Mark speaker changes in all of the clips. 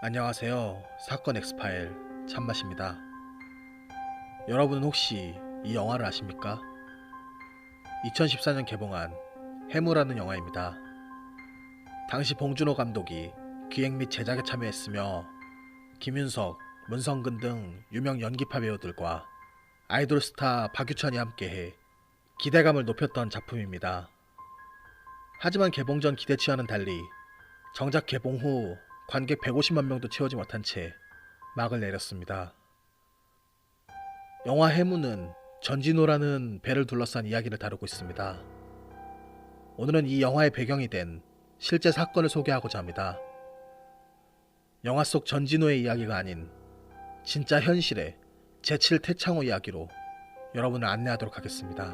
Speaker 1: 안녕하세요. 사건 엑스파일 참맛입니다. 여러분은 혹시 이 영화를 아십니까? 2014년 개봉한 해무라는 영화입니다. 당시 봉준호 감독이 기획 및 제작에 참여했으며 김윤석, 문성근 등 유명 연기파 배우들과 아이돌 스타 박유천이 함께해 기대감을 높였던 작품입니다. 하지만 개봉 전 기대치와는 달리 정작 개봉 후 관객 150만 명도 채우지 못한 채 막을 내렸습니다. 영화 해무는 전진호라는 배를 둘러싼 이야기를 다루고 있습니다. 오늘은 이 영화의 배경이 된 실제 사건을 소개하고자 합니다. 영화 속 전진호의 이야기가 아닌 진짜 현실의 제7 태창호 이야기로 여러분을 안내하도록 하겠습니다.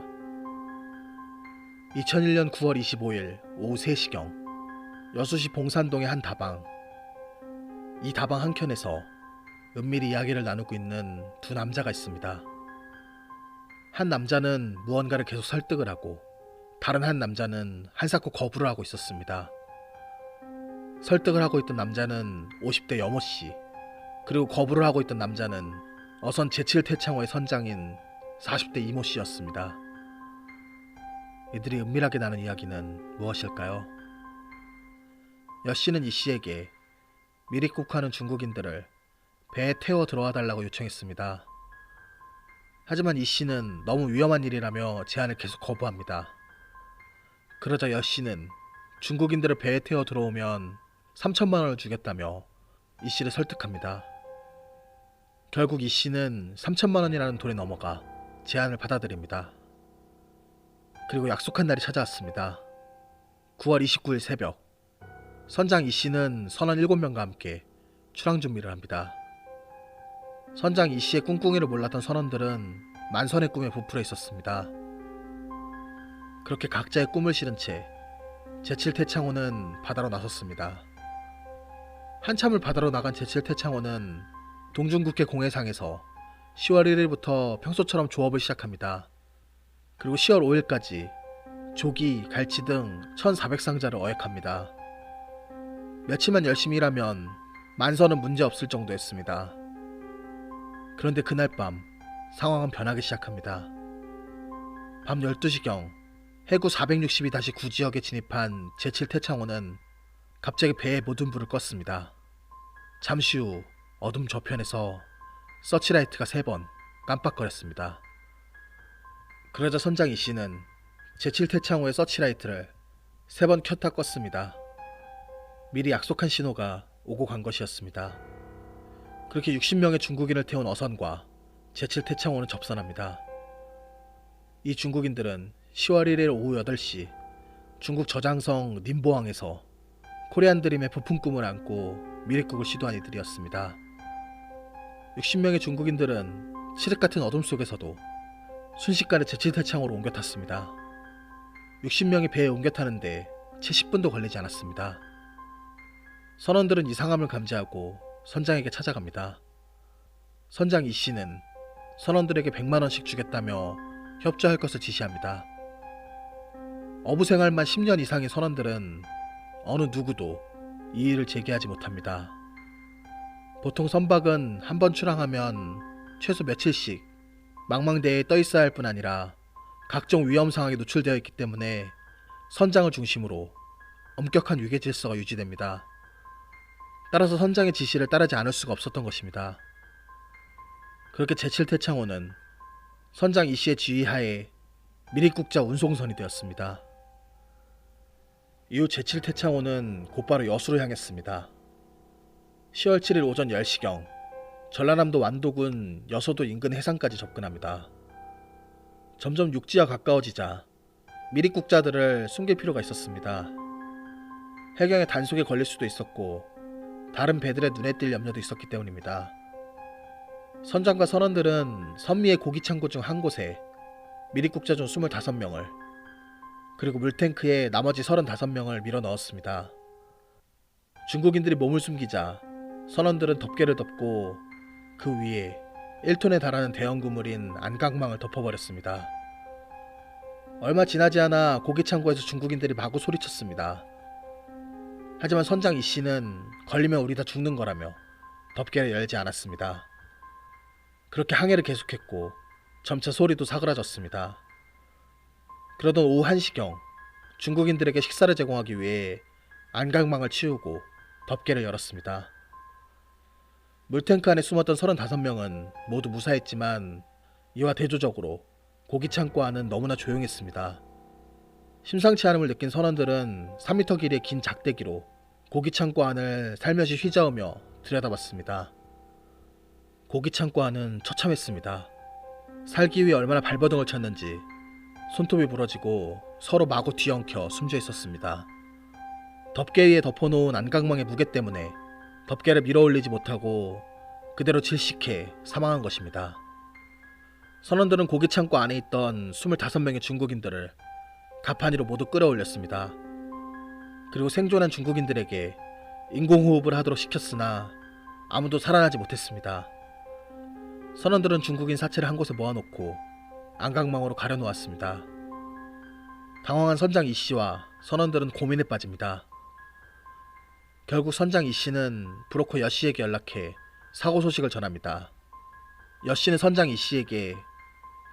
Speaker 1: 2001년 9월 25일 오후 3시경 여수시 봉산동의 한 다방. 이 다방 한켠에서 은밀히 이야기를 나누고 있는 두 남자가 있습니다. 한 남자는 무언가를 계속 설득을 하고 다른 한 남자는 한사코 거부를 하고 있었습니다. 설득을 하고 있던 남자는 50대 여모씨, 그리고 거부를 하고 있던 남자는 어선 제7태창호의 선장인 40대 이모씨였습니다. 이들이 은밀하게 나눈 이야기는 무엇일까요? 여씨는 이씨에게 미리국하는 중국인들을 배에 태워 들어와 달라고 요청했습니다. 하지만 이씨는 너무 위험한 일이라며 제안을 계속 거부합니다. 그러자 여씨는 중국인들을 배에 태워 들어오면 3천만 원을 주겠다며 이씨를 설득합니다. 결국 이씨는 3천만 원이라는 돈에 넘어가 제안을 받아들입니다. 그리고 약속한 날이 찾아왔습니다. 9월 29일 새벽, 선장 이씨는 선원 7명과 함께 출항 준비를 합니다. 선장 이씨의 꿍꿍이를 몰랐던 선원들은 만선의 꿈에 부풀어 있었습니다. 그렇게 각자의 꿈을 실은 채 제7태창호는 바다로 나섰습니다. 한참을 바다로 나간 제7태창호는 동중국해 공해상에서 10월 1일부터 평소처럼 조업을 시작합니다. 그리고 10월 5일까지 조기, 갈치 등 1,400상자를 어획합니다. 며칠만 열심히 일하면 만선은 문제없을 정도였습니다. 그런데 그날 밤 상황은 변하기 시작합니다. 밤 12시경 해구 462-9 지역에 진입한 제7태창호는 갑자기 배의 모든 불을 껐습니다. 잠시 후 어둠 저편에서 서치라이트가 3번 깜빡거렸습니다. 그러자 선장 이씨는 제7태창호의 서치라이트를 3번 켰다 껐습니다. 미리 약속한 신호가 오고 간 것이었습니다. 그렇게 60명의 중국인을 태운 어선과 제7태창호는 접선합니다. 이 중국인들은 10월 1일 오후 8시 중국 저장성 님보항에서 코리안 드림의 부품 꿈을 안고 미립국을 시도한 이들이었습니다. 60명의 중국인들은 칠흑 같은 어둠 속에서도 순식간에 제7태창호로 옮겨 탔습니다. 60명이 배에 옮겨 타는데 채 10분도 걸리지 않았습니다. 선원들은 이상함을 감지하고 선장에게 찾아갑니다. 선장 이씨는 선원들에게 100만원씩 주겠다며 협조할 것을 지시합니다. 어부 생활만 10년 이상의 선원들은 어느 누구도 이의를 제기하지 못합니다. 보통 선박은 한 번 출항하면 최소 며칠씩 망망대해에 떠 있어야 할 뿐 아니라 각종 위험 상황에 노출되어 있기 때문에 선장을 중심으로 엄격한 위계 질서가 유지됩니다. 따라서 선장의 지시를 따르지 않을 수가 없었던 것입니다. 그렇게 제7태창호는 선장 이씨의 지휘하에 미립국자 운송선이 되었습니다. 이후 제7태창호는 곧바로 여수로 향했습니다. 10월 7일 오전 10시경 전라남도 완도군 여서도 인근 해상까지 접근합니다. 점점 육지와 가까워지자 미립국자들을 숨길 필요가 있었습니다. 해경의 단속에 걸릴 수도 있었고 다른 배들의 눈에 띌 염려도 있었기 때문입니다. 선장과 선원들은 선미의 고기창고 중 한 곳에 미립국자 중 25명을 그리고 물탱크에 나머지 35명을 밀어 넣었습니다. 중국인들이 몸을 숨기자 선원들은 덮개를 덮고 그 위에 1톤에 달하는 대형 그물인 안강망을 덮어버렸습니다. 얼마 지나지 않아 고기창고에서 중국인들이 마구 소리쳤습니다. 하지만 선장 이 씨는 걸리면 우리 다 죽는 거라며 덮개를 열지 않았습니다. 그렇게 항해를 계속했고 점차 소리도 사그라졌습니다. 그러던 오후 1시경 중국인들에게 식사를 제공하기 위해 안강망을 치우고 덮개를 열었습니다. 물탱크 안에 숨었던 35명은 모두 무사했지만 이와 대조적으로 고기창고 안은 너무나 조용했습니다. 심상치 않음을 느낀 선원들은 3m 길이의 긴 작대기로 고기창고 안을 살며시 휘저으며 들여다봤습니다. 고기창고 안은 처참했습니다. 살기 위해 얼마나 발버둥을 쳤는지 손톱이 부러지고 서로 마구 뒤엉켜 숨져 있었습니다. 덮개 위에 덮어놓은 안강망의 무게 때문에 덮개를 밀어 올리지 못하고 그대로 질식해 사망한 것입니다. 선원들은 고기창고 안에 있던 25명의 중국인들을 가판위로 모두 끌어올렸습니다. 그리고 생존한 중국인들에게 인공호흡을 하도록 시켰으나 아무도 살아나지 못했습니다. 선원들은 중국인 사체를 한 곳에 모아놓고 안강망으로 가려놓았습니다. 당황한 선장 이 씨와 선원들은 고민에 빠집니다. 결국 선장 이 씨는 브로커 여 씨에게 연락해 사고 소식을 전합니다. 여 씨는 선장 이 씨에게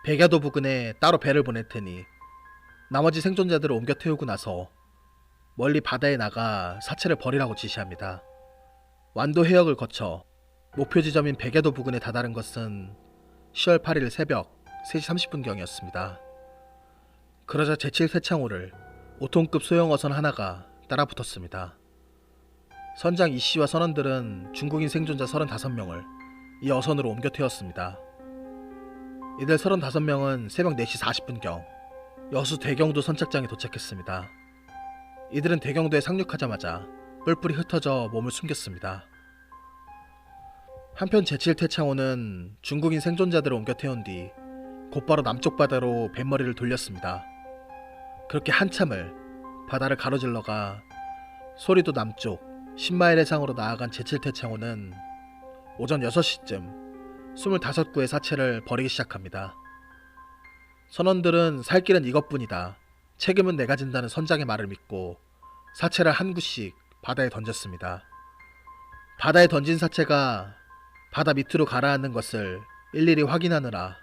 Speaker 1: 백야도 부근에 따로 배를 보낼 테니 나머지 생존자들을 옮겨 태우고 나서 멀리 바다에 나가 사체를 버리라고 지시합니다. 완도 해역을 거쳐 목표 지점인 백야도 부근에 다다른 것은 10월 8일 새벽 3시 30분경이었습니다. 그러자 제7 세창호를 5톤급 소형 어선 하나가 따라붙었습니다. 선장 이 씨와 선원들은 중국인 생존자 35명을 이 어선으로 옮겨 태웠습니다. 이들 35명은 새벽 4시 40분경 여수 대경도 선착장에 도착했습니다. 이들은 대경도에 상륙하자마자 뿔뿔이 흩어져 몸을 숨겼습니다. 한편 제7 태창호는 중국인 생존자들을 옮겨 태운 뒤 곧바로 남쪽 바다로 뱃머리를 돌렸습니다. 그렇게 한참을 바다를 가로질러가 소리도 남쪽 10마일 해상으로 나아간 제7 태창호는 오전 6시쯤 25구의 사체를 버리기 시작합니다. 선원들은 살 길은 이것뿐이다, 책임은 내가 진다는 선장의 말을 믿고 사체를 한 구씩 바다에 던졌습니다. 바다에 던진 사체가 바다 밑으로 가라앉는 것을 일일이 확인하느라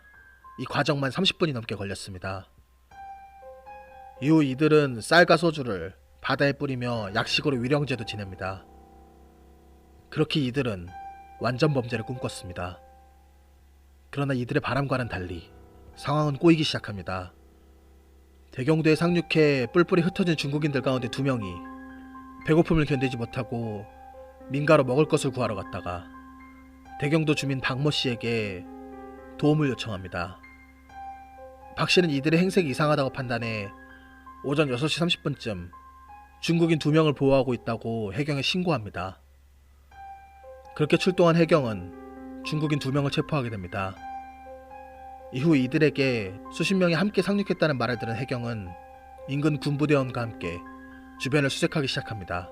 Speaker 1: 이 과정만 30분이 넘게 걸렸습니다. 이후 이들은 쌀과 소주를 바다에 뿌리며 약식으로 위령제도 지냅니다. 그렇게 이들은 완전 범죄를 꿈꿨습니다. 그러나 이들의 바람과는 달리 상황은 꼬이기 시작합니다. 대경도에 상륙해 뿔뿔이 흩어진 중국인들 가운데 2명이 배고픔을 견디지 못하고 민가로 먹을 것을 구하러 갔다가 대경도 주민 박모 씨에게 도움을 요청합니다. 박 씨는 이들의 행색이 이상하다고 판단해 오전 6시 30분쯤 중국인 2명을 보호하고 있다고 해경에 신고합니다. 그렇게 출동한 해경은 중국인 2명을 체포하게 됩니다. 이후 이들에게 수십 명이 함께 상륙했다는 말을 들은 해경은 인근 군부대원과 함께 주변을 수색하기 시작합니다.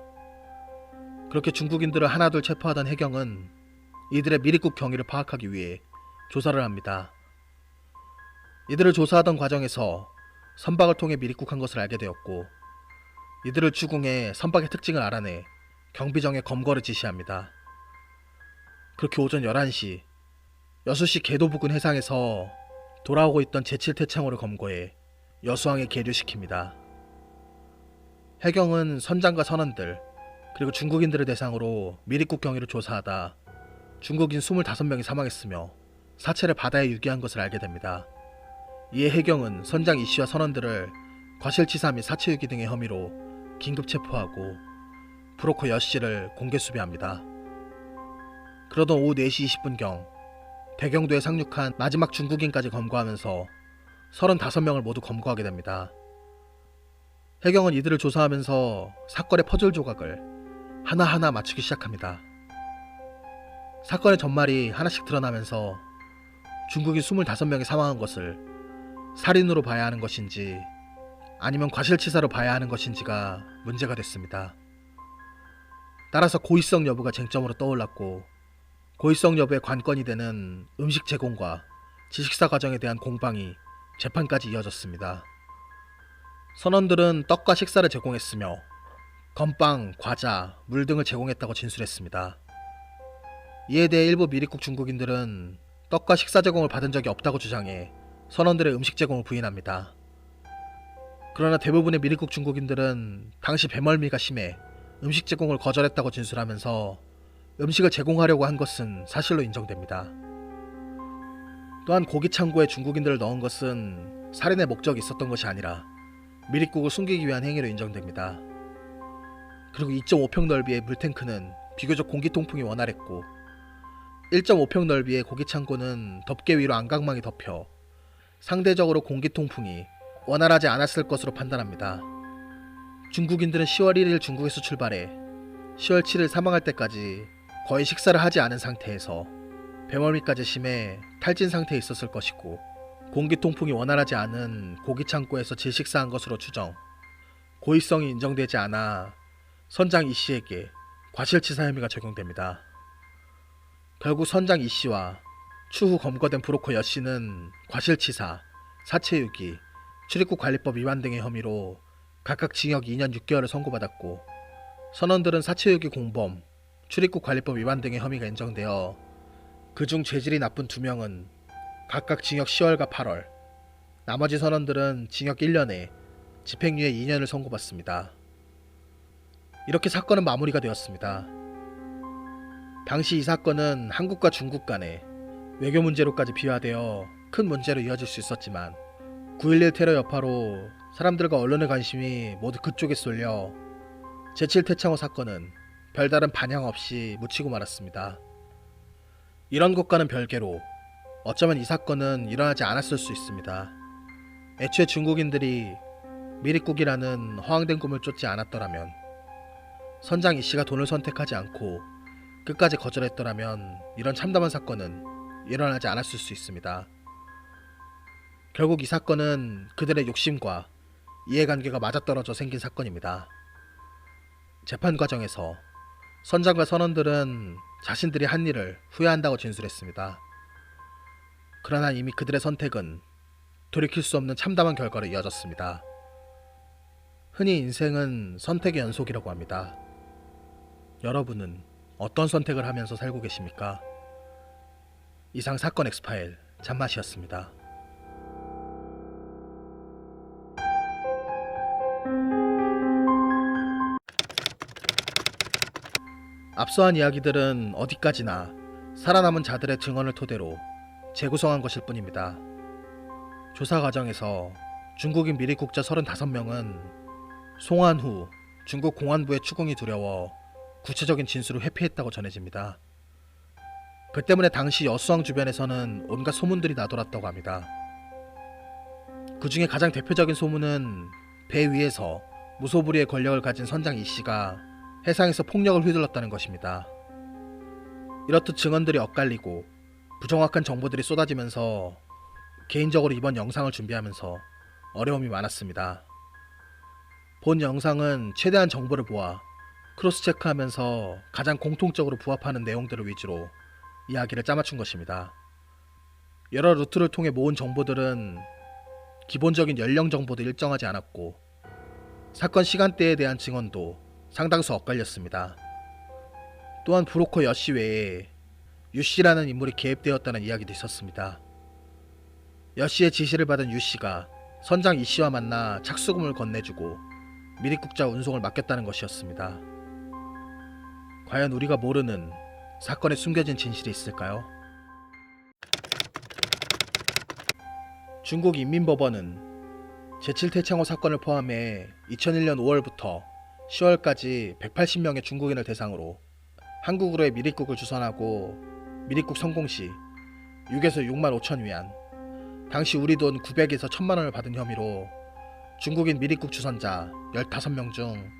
Speaker 1: 그렇게 중국인들을 하나둘 체포하던 해경은 이들의 미리국 경위를 파악하기 위해 조사를 합니다. 이들을 조사하던 과정에서 선박을 통해 미리국한 것을 알게 되었고 이들을 추궁해 선박의 특징을 알아내 경비정에 검거를 지시합니다. 그렇게 오전 11시 여수시 계도 부근 해상에서 돌아오고 있던 제7 태창호를 검거해 여수항에 계류시킵니다. 해경은 선장과 선원들 그리고 중국인들을 대상으로 미리국 경위를 조사하다 중국인 25명이 사망했으며 사체를 바다에 유기한 것을 알게 됩니다. 이에 해경은 선장 이 씨와 선원들을 과실치사 및 사체 유기 등의 혐의로 긴급 체포하고 브로커 여 씨를 공개 수배합니다. 그러던 오후 4시 20분경 대경도에 상륙한 마지막 중국인까지 검거하면서 35명을 모두 검거하게 됩니다. 해경은 이들을 조사하면서 사건의 퍼즐 조각을 하나하나 맞추기 시작합니다. 사건의 전말이 하나씩 드러나면서 중국인 25명이 사망한 것을 살인으로 봐야 하는 것인지 아니면 과실치사로 봐야 하는 것인지가 문제가 됐습니다. 따라서 고의성 여부가 쟁점으로 떠올랐고 고의성 여부의 관건이 되는 음식 제공과 지식사 과정에 대한 공방이 재판까지 이어졌습니다. 선원들은 떡과 식사를 제공했으며 건빵, 과자, 물 등을 제공했다고 진술했습니다. 이에 대해 일부 미리국 중국인들은 떡과 식사 제공을 받은 적이 없다고 주장해 선원들의 음식 제공을 부인합니다. 그러나 대부분의 미리국 중국인들은 당시 배멀미가 심해 음식 제공을 거절했다고 진술하면서 음식을 제공하려고 한 것은 사실로 인정됩니다. 또한 고기 창고에 중국인들을 넣은 것은 살인의 목적이 있었던 것이 아니라 미리국을 숨기기 위한 행위로 인정됩니다. 그리고 2.5평 넓이의 물탱크는 비교적 공기 통풍이 원활했고 1.5평 넓이의 고기 창고는 덮개 위로 안각망이 덮여 상대적으로 공기 통풍이 원활하지 않았을 것으로 판단합니다. 중국인들은 10월 1일 중국에서 출발해 10월 7일 사망할 때까지 거의 식사를 하지 않은 상태에서 배멀미까지 심해 탈진 상태에 있었을 것이고 공기 통풍이 원활하지 않은 고기 창고에서 질식사한 것으로 추정, 고의성이 인정되지 않아 선장 이 씨에게 과실치사 혐의가 적용됩니다. 결국 선장 이 씨와 추후 검거된 브로커 여 씨는 과실치사, 사체유기, 출입국 관리법 위반 등의 혐의로 각각 징역 2년 6개월을 선고받았고 선원들은 사체유기 공범, 출입국 관리법 위반 등의 혐의가 인정되어 그중 죄질이 나쁜 2명은 각각 징역 10월과 8월, 나머지 선원들은 징역 1년에 집행유예 2년을 선고받습니다. 이렇게 사건은 마무리가 되었습니다. 당시 이 사건은 한국과 중국 간의 외교 문제로까지 비화되어 큰 문제로 이어질 수 있었지만 9.11 테러 여파로 사람들과 언론의 관심이 모두 그쪽에 쏠려 제7태창호 사건은 별다른 반향 없이 묻히고 말았습니다. 이런 것과는 별개로 어쩌면 이 사건은 일어나지 않았을 수 있습니다. 애초에 중국인들이 미리국이라는 허황된 꿈을 쫓지 않았더라면, 선장 이 씨가 돈을 선택하지 않고 끝까지 거절했더라면 이런 참담한 사건은 일어나지 않았을 수 있습니다. 결국 이 사건은 그들의 욕심과 이해관계가 맞아떨어져 생긴 사건입니다. 재판 과정에서 선장과 선원들은 자신들이 한 일을 후회한다고 진술했습니다. 그러나 이미 그들의 선택은 돌이킬 수 없는 참담한 결과로 이어졌습니다. 흔히 인생은 선택의 연속이라고 합니다. 여러분은 어떤 선택을 하면서 살고 계십니까? 이상 사건 엑스파일 잔맛이었습니다. 앞서한 이야기들은 어디까지나 살아남은 자들의 증언을 토대로 재구성한 것일 뿐입니다. 조사 과정에서 중국인 미리국자 35명은 송환 후 중국 공안부의 추궁이 두려워 구체적인 진술을 회피했다고 전해집니다. 그 때문에 당시 여수항 주변에서는 온갖 소문들이 나돌았다고 합니다. 그 중에 가장 대표적인 소문은 배 위에서 무소불위의 권력을 가진 선장 이 씨가 해상에서 폭력을 휘둘렀다는 것입니다. 이렇듯 증언들이 엇갈리고 부정확한 정보들이 쏟아지면서 개인적으로 이번 영상을 준비하면서 어려움이 많았습니다. 본 영상은 최대한 정보를 모아 크로스 체크하면서 가장 공통적으로 부합하는 내용들을 위주로 이야기를 짜맞춘 것입니다. 여러 루트를 통해 모은 정보들은 기본적인 연령 정보도 일정하지 않았고 사건 시간대에 대한 증언도 상당수 엇갈렸습니다. 또한 브로커 여 씨 외에 유 씨라는 인물이 개입되었다는 이야기도 있었습니다. 여 씨의 지시를 받은 유 씨가 선장 이 씨와 만나 착수금을 건네주고 미리국자 운송을 맡겼다는 것이었습니다. 과연 우리가 모르는 사건에 숨겨진 진실이 있을까요? 중국 인민법원은 제7태창호 사건을 포함해 2001년 5월부터 10월까지 180명의 중국인을 대상으로 한국으로의 미리국을 주선하고 미리국 성공 시 6에서 6만 5천 위안, 당시 우리 돈 900에서 1000만원을 받은 혐의로 중국인 미리국 주선자 15명 중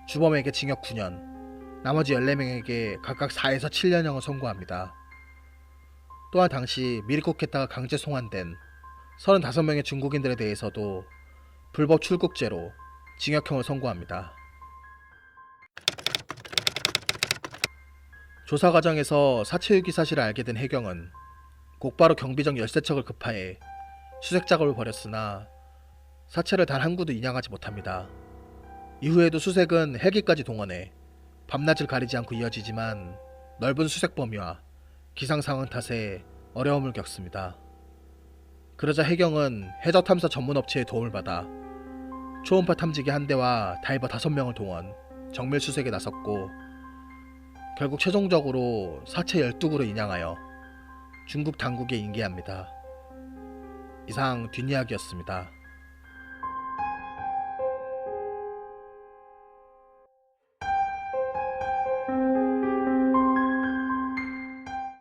Speaker 1: 주범에게 징역 9년, 나머지 14명에게 각각 4에서 7년형을 선고합니다. 또한 당시 미리국했다가 강제 송환된 35명의 중국인들에 대해서도 불법 출국죄로 징역형을 선고합니다. 조사 과정에서 사체유기 사실을 알게 된 해경은 곧바로 경비정 13척을 급파해 수색 작업을 벌였으나 사체를 단 한 구도 인양하지 못합니다. 이후에도 수색은 헬기까지 동원해 밤낮을 가리지 않고 이어지지만 넓은 수색 범위와 기상 상황 탓에 어려움을 겪습니다. 그러자 해경은 해저 탐사 전문 업체의 도움을 받아 초음파 탐지기 한 대와 다이버 5명을 동원 정밀 수색에 나섰고 결국 최종적으로 사체 12구로 인양하여 중국 당국에 인계합니다. 이상 뒷이야기였습니다.